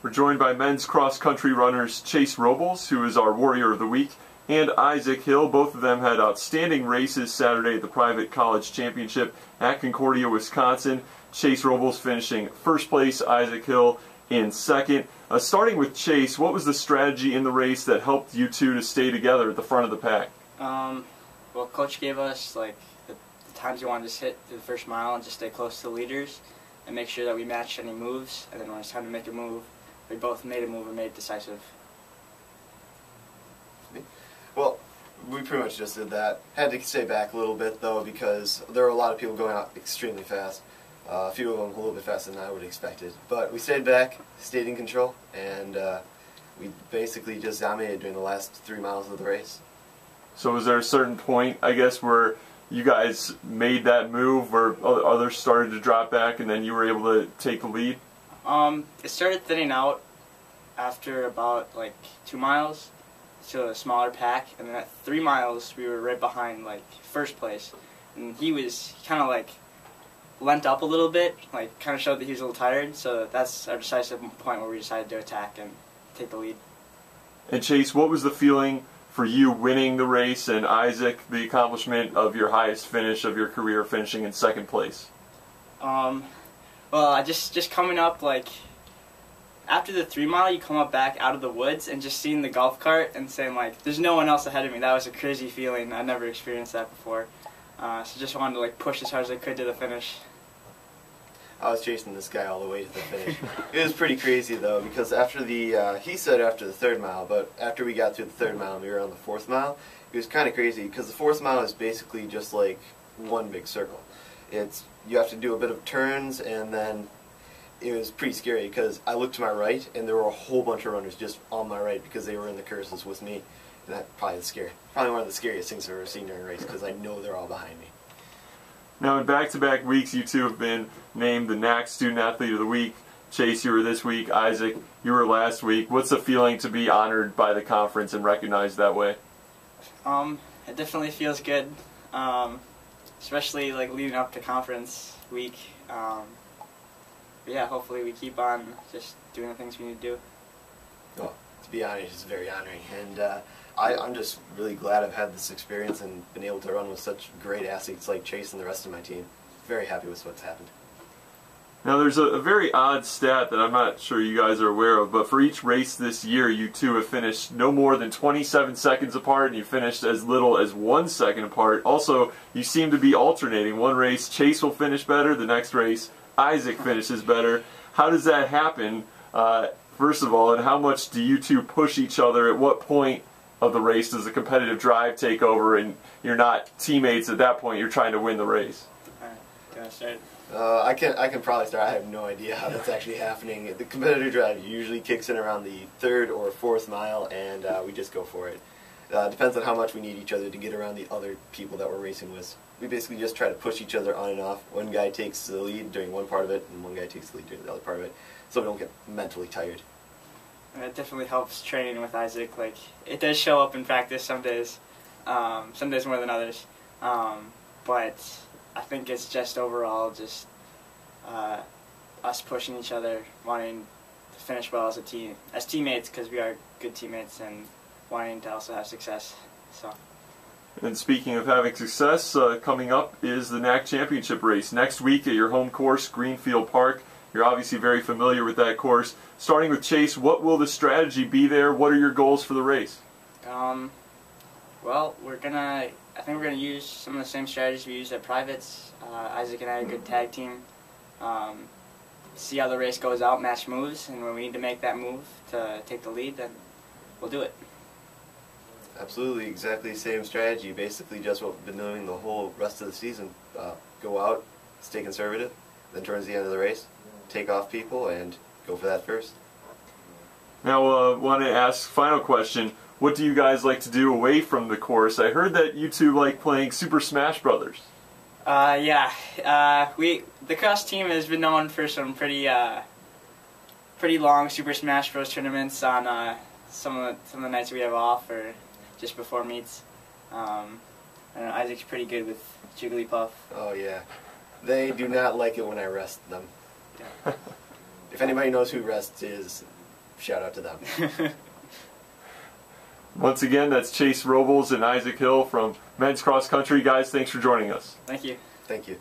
We're joined by men's cross-country runners Chase Robles, who is our Warrior of the Week, and Isaac Hill. Both of them had outstanding races Saturday at the Private College Championship at Concordia, Wisconsin. Chase Robles finishing first place, Isaac Hill in second. Starting with Chase, what was the strategy in the race that helped you two to stay together at the front of the pack? Well, Coach gave us the times we wanted to hit through the first mile and just stay close to the leaders and make sure that we matched any moves. And then when it's time to make a move, we both made a move and made it decisive. Well, we pretty much just did that. Had to stay back a little bit, though, because there were a lot of people going out extremely fast. A few of them a little bit faster than I would have expected. But we stayed back, stayed in control, and we basically just dominated during the last 3 miles of the race. So was there a certain point, I guess, where you guys made that move, where others started to drop back, and then you were able to take the lead? It started thinning out after about 2 miles to a smaller pack, and then at 3 miles we were right behind first place, and he kind of lent up a little bit, kind of showed that he was a little tired. So that's our decisive point where we decided to attack and take the lead. And Chase, what was the feeling for you winning the race, and Isaac, the accomplishment of your highest finish of your career, finishing in second place? Well, I just coming up, after the 3 mile, you come up back out of the woods and just seeing the golf cart and saying, there's no one else ahead of me. That was a crazy feeling. I'd never experienced that before. So just wanted to push as hard as I could to the finish. I was chasing this guy all the way to the finish. It was pretty crazy, though, because after he said after the 3rd mile, but after we got through the 3rd mile and we were on the 4th mile, it was kind of crazy, because the 4th mile is basically just one big circle. You have to do a bit of turns, and then it was pretty scary, because I looked to my right, and there were a whole bunch of runners just on my right, because they were in the curses with me, and that probably one of the scariest things I've ever seen during a race, because I know they're all behind me. Now, in back-to-back weeks, you two have been named the NAC Student Athlete of the Week. Chase, you were this week. Isaac, you were last week. What's the feeling to be honored by the conference and recognized that way? It definitely feels good, especially leading up to conference week. But yeah, hopefully we keep on just doing the things we need to do. Well, to be honest, it's very honoring, and I'm just really glad I've had this experience and been able to run with such great athletes like Chase and the rest of my team. Very happy with what's happened. Now, there's a very odd stat that I'm not sure you guys are aware of, but for each race this year, you two have finished no more than 27 seconds apart, and you finished as little as 1 second apart. Also, you seem to be alternating. One race, Chase will finish better. The next race, Isaac finishes better. How does that happen, first of all, and how much do you two push each other? At what point of the race does the competitive drive take over and you're not teammates at that point, you're trying to win the race? Alright, do you want to start? I can probably start. I have no idea how that's actually happening. The competitive drive usually kicks in around the 3rd or 4th mile, and we just go for it. Depends on how much we need each other to get around the other people that we're racing with. We basically just try to push each other on and off. One guy takes the lead during one part of it, and one guy takes the lead during the other part of it, so we don't get mentally tired. And it definitely helps training with Isaac. It does show up in practice some days more than others. But I think it's just overall just us pushing each other, wanting to finish well as a team, as teammates, because we are good teammates, and wanting to also have success. So. And speaking of having success, coming up is the NAC Championship race next week at your home course, Greenfield Park. You're obviously very familiar with that course. Starting with Chase, what will the strategy be there? What are your goals for the race? Well, I think we're gonna use some of the same strategies we used at privates. Isaac and I are a good tag team. See how the race goes out, match moves, and when we need to make that move to take the lead, then we'll do it. Absolutely, exactly the same strategy. Basically just what we've been doing the whole rest of the season. Go out, stay conservative, then towards the end of the race, take off people and go for that first. Now, want to ask final question. What do you guys like to do away from the course? I heard that you two like playing Super Smash Brothers. Yeah. The cross team has been known for some pretty long Super Smash Bros. Tournaments on some of the nights we have off or just before meets. I know Isaac's pretty good with Jigglypuff. Oh yeah, they do not like it when I rest them. If anybody knows who Rest is, shout out to them. Once again, that's Chase Robles and Isaac Hill from Men's Cross Country. Guys, thanks for joining us. Thank you. Thank you.